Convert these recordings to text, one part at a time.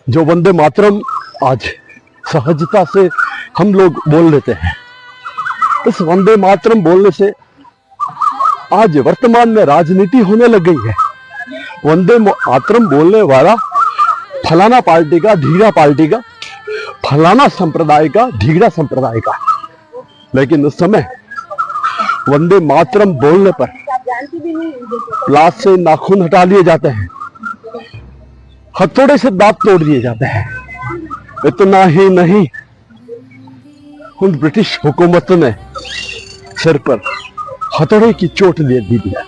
जो वंदे मातरम आज सहजता से हम लोग बोल लेते हैं, इस वंदे मातरम बोलने से आज वर्तमान में राजनीति होने लग गई है। वंदे मातरम बोलने वाला फलाना पार्टी का, ढीगरा पार्टी का, फलाना संप्रदाय का, ढीगरा संप्रदाय का। लेकिन उस समय वंदे मातरम बोलने पर लाश से नाखून हटा लिए जाते हैं, हथौड़े से दांत तोड़ दिए जाते हैं। इतना ही नहीं, उन ब्रिटिश हुकूमत ने सिर पर हथौड़े की चोट दे दी है।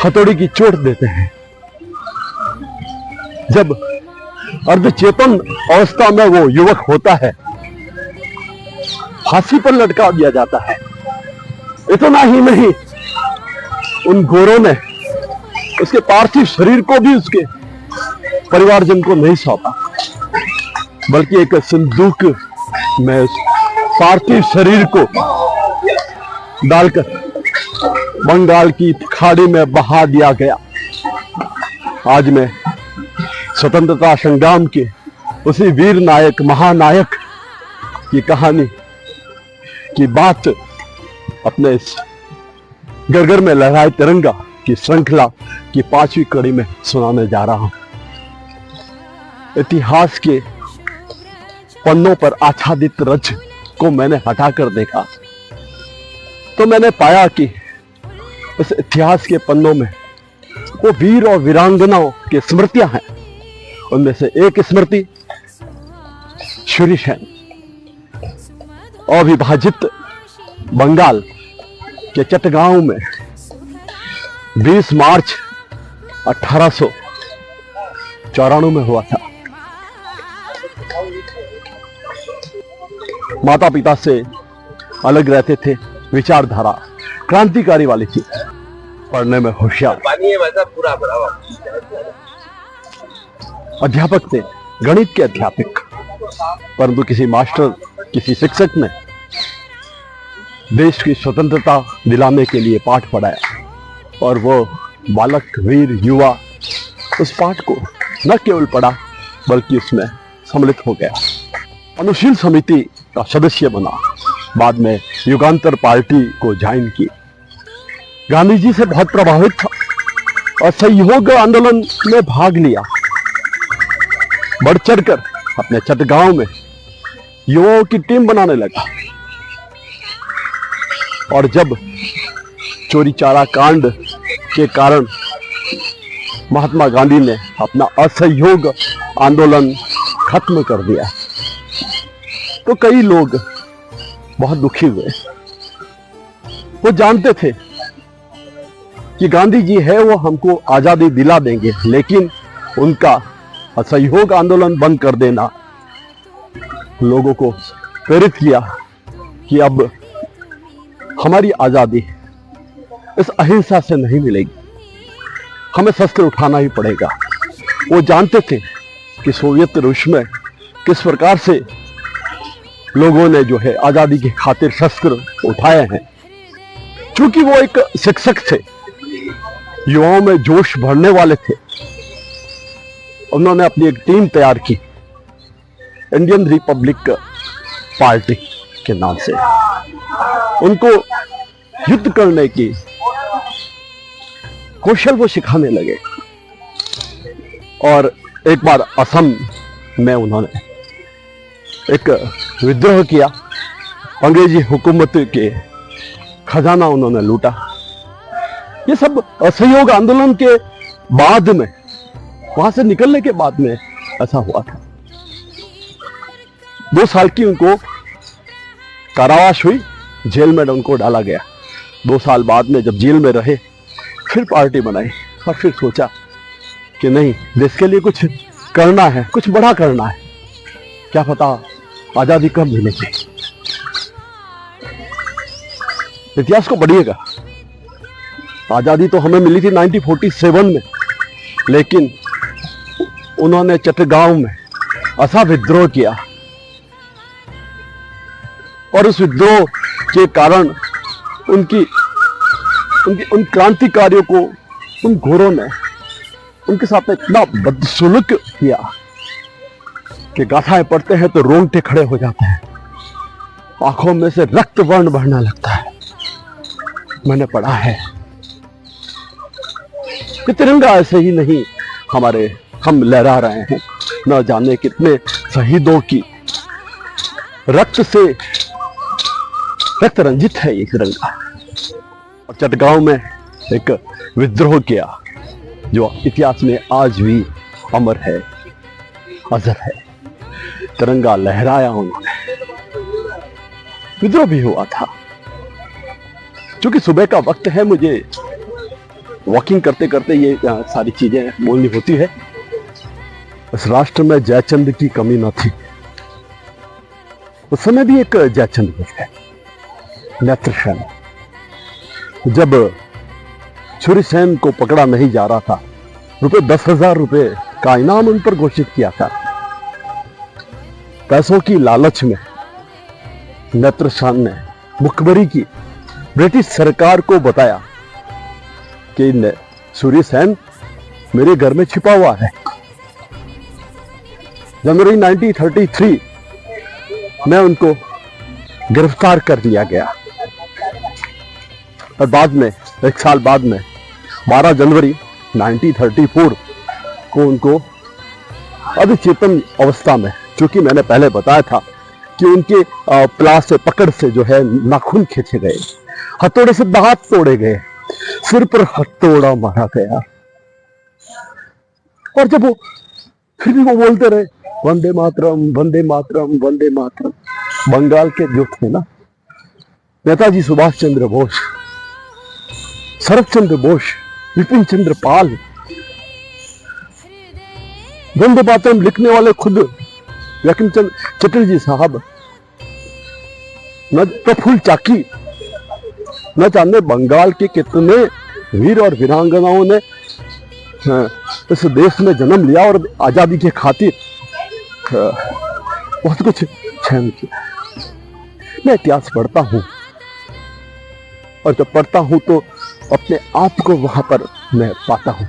हथौड़े की चोट देते हैं। जब अर्धचेतन अवस्था में वो युवक होता है, फांसी पर लटका दिया जाता है। इतना ही नहीं, उन गोरों ने उसके पार्थिव शरीर को भी उसके परिवारजन को नहीं सौंपा, बल्कि एक संदूक में उस पार्थिव शरीर को डालकर बंगाल की खाड़ी में बहा दिया गया। आज मैं स्वतंत्रता संग्राम के उसी वीर नायक, महानायक की कहानी की बात अपने इस गरगर में लहराए तिरंगा की श्रृंखला की 5वीं कड़ी में सुनाने जा रहा हूं। इतिहास के पन्नों पर आच्छादित रज को मैंने हटाकर देखा तो मैंने पाया कि इस इतिहास के पन्नों में वो वीर और वीरांगनाओं की स्मृतियां हैं। उनमें से एक स्मृति श्री सेन, अविभाजित बंगाल के चटगांव में 20 मार्च 1894 में हुआ था। माता पिता से अलग रहते थे, विचारधारा क्रांतिकारी वाली थी, पढ़ने में होशियार, अध्यापक थे, गणित के अध्यापक। परंतु किसी मास्टर, किसी शिक्षक ने देश की स्वतंत्रता दिलाने के लिए पाठ पढ़ाया और वो बालक, वीर, युवा उस पाठ को न केवल पढ़ा बल्कि उसमें सम्मिलित हो गया। अनुशील समिति का सदस्य बना, बाद में युगांतर पार्टी को ज्वाइन की। गांधी जी से बहुत प्रभावित था और सहयोग आंदोलन में भाग लिया। बढ़ चढ़कर अपने चटगांव में युवाओं की टीम बनाने लगा और जब चोरी चारा कांड के कारण महात्मा गांधी ने अपना असहयोग आंदोलन खत्म कर दिया तो कई लोग बहुत दुखी हुए। वो जानते थे कि गांधी जी है वो हमको आजादी दिला देंगे, लेकिन उनका असहयोग आंदोलन बंद कर देना लोगों को प्रेरित किया कि अब हमारी आजादी इस अहिंसा से नहीं मिलेगी, हमें शस्त्र उठाना ही पड़ेगा। वो जानते थे कि सोवियत रूस में किस प्रकार से लोगों ने जो है आजादी की खातिर शस्त्र उठाए हैं। चूंकि वो एक शिक्षक थे, युवाओं में जोश भरने वाले थे, उन्होंने अपनी एक टीम तैयार की, इंडियन रिपब्लिक पार्टी के नाम से। उनको युद्ध करने की कौशल वो सिखाने लगे और एक बार असम में उन्होंने एक विद्रोह किया। अंग्रेजी हुकूमत के खजाना उन्होंने लूटा। ये सब असहयोग आंदोलन के बाद में, वहां से निकलने के बाद में ऐसा हुआ था। 2 साल की उनको कारावास हुई, जेल में उनको डाला गया। 2 साल बाद में जब जेल में रहे, फिर पार्टी बनाई और फिर सोचा कि नहीं, देश के लिए कुछ करना है, कुछ बड़ा करना है, क्या पता आजादी कब मिलेगी। इतिहास को पढ़िएगा, आजादी तो हमें मिली थी 1947 में, लेकिन उन्होंने चटगांव में ऐसा विद्रोह किया और उस विद्रोह के कारण उन क्रांतिकारियों को उन घोरों ने उनके साथ इतना बदसलूक किया कि गाथाएं पढ़ते हैं तो रोंगटे खड़े हो जाते हैं, आंखों में से रक्त वर्ण बहने लगता है। मैंने पढ़ा है कि तिरंगा ऐसे ही नहीं हम लहरा रहे हैं, न जाने कितने शहीदों की रक्त से रक्त रंजित है ये तिरंगा। और चटगांव में एक विद्रोह किया जो इतिहास में आज भी अमर है, अजर है। तिरंगा लहराया उन्होंने, विद्रोह भी हुआ था। क्योंकि सुबह का वक्त है, मुझे वॉकिंग करते करते ये सारी चीजें बोलनी होती है। इस राष्ट्र में जयचंद की कमी न थी। उस समय भी एक जयचंद है, नेत्रसेन। जब छुरीसेन को पकड़ा नहीं जा रहा था, 10,000 रुपए का इनाम उन पर घोषित किया था। पैसों की लालच में नेत्रसेन ने मुखबरी की, ब्रिटिश सरकार को बताया कि छुरीसेन मेरे घर में छिपा हुआ है। जनवरी 1933 में उनको गिरफ्तार कर लिया गया और बाद में, एक साल बाद में 12 जनवरी 1934 को उनको अधचेतन अवस्था में, चूंकि मैंने पहले बताया था कि उनके प्लास से पकड़ से जो है नाखून खींचे गए, हथौड़े से दांत तोड़े गए, सिर पर हथौड़ा मारा गया। और जब वो फिर भी वो बोलते रहे वंदे मातरम, वंदे मातरम, वंदे मातरम। बंगाल के जो थे ना, नेताजी सुभाष चंद्र बोस, शरद चंद्र बोस, विपिन चंद्र पाल, वंदे मातरम लिखने वाले खुद बंकिम चंद्र चटर्जी साहब, न प्रफुल्ल चाकी, न जाने बंगाल के कितने वीर और वीरांगनाओं ने इस देश में जन्म लिया और आजादी के खातिर बहुत कुछ सहन किया। मैं इतिहास पढ़ता हूं और जब पढ़ता हूं तो अपने आप को वहां पर मैं पाता हूं।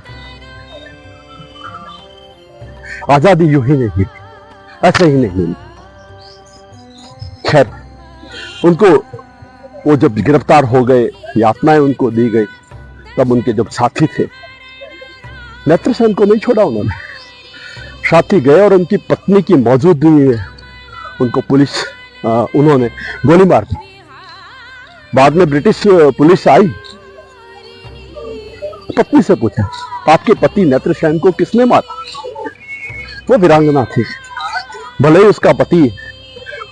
आजादी यूं ही नहीं, ऐसे ही नहीं। खैर, उनको वो जब गिरफ्तार हो गए, यातनाएं उनको दी गई, तब उनके जब साथी थे, नेत्रसेन को नहीं छोड़ा उन्होंने। साथी गए और उनकी पत्नी की मौजूदगी में उनको उन्होंने गोली मार दी। बाद में ब्रिटिश पुलिस आई, पत्नी से पूछा आपके पति नेत्रसेन को किसने मारा? वो वीरांगना थी, भले ही उसका पति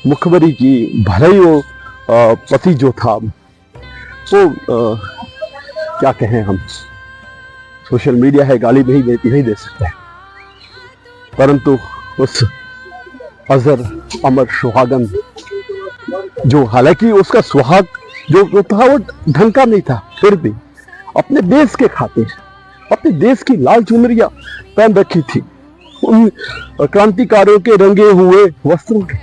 मुखबरी की, भले ही वो पति जो था वो क्या कहें हम, सोशल मीडिया है, गाली नहीं दे सकते, परंतु उस अजर अमर सुहागन जो, हालांकि उसका सुहाग जो था वो ढंग का नहीं था, फिर भी अपने देश के खातिर अपने देश की लाल चुनरिया पहन रखी थी, उन क्रांतिकारियों के रंगे हुए वस्त्रों के।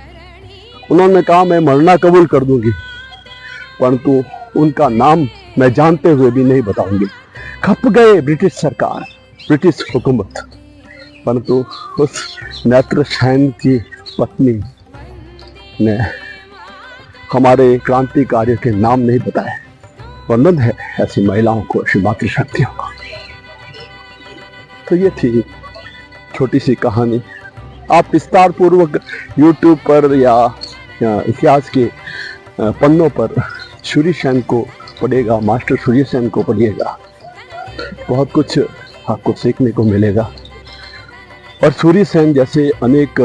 उन्होंने कहा मैं मरना कबूल कर दूंगी, परंतु उनका नाम मैं जानते हुए भी नहीं बताऊंगी। खप गए ब्रिटिश सरकार, ब्रिटिश हुकूमत, परंतु उस नेत्रसेन की पत्नी ने हमारे क्रांतिकारियों के नाम नहीं बताए। वंदन है ऐसी महिलाओं को, ऐसी मातृशक्तियों को। तो ये थी छोटी सी कहानी। आप विस्तार पूर्वक यूट्यूब पर या इतिहास के पन्नों पर छुरीसेन को पढ़िएगा, मास्टर छुरीसेन को पढ़िएगा, बहुत कुछ आपको सीखने को मिलेगा। और छुरीसेन जैसे अनेक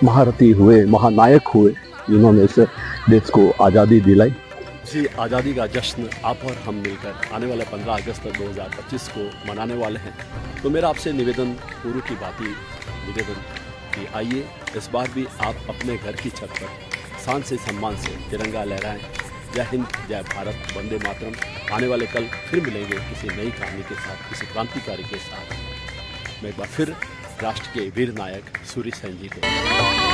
महारथी हुए, महानायक हुए, जिन्होंने इस देश को आज़ादी दिलाई। इसी आज़ादी का जश्न आप और हम मिलकर आने वाले 15 अगस्त 2025 को मनाने वाले हैं। तो मेरा आपसे निवेदन, पूर्व की बात निवेदन कि आइए इस बार भी आप अपने घर की छत पर शान से सम्मान से तिरंगा लहराएं। जय हिंद, जय भारत, वंदे मातरम। आने वाले कल फिर मिलेंगे किसी नई कहानी के साथ, किसी क्रांतिकारी के साथ। मैं एक बार फिर राष्ट्र के वीर नायक छुरीसेन जी को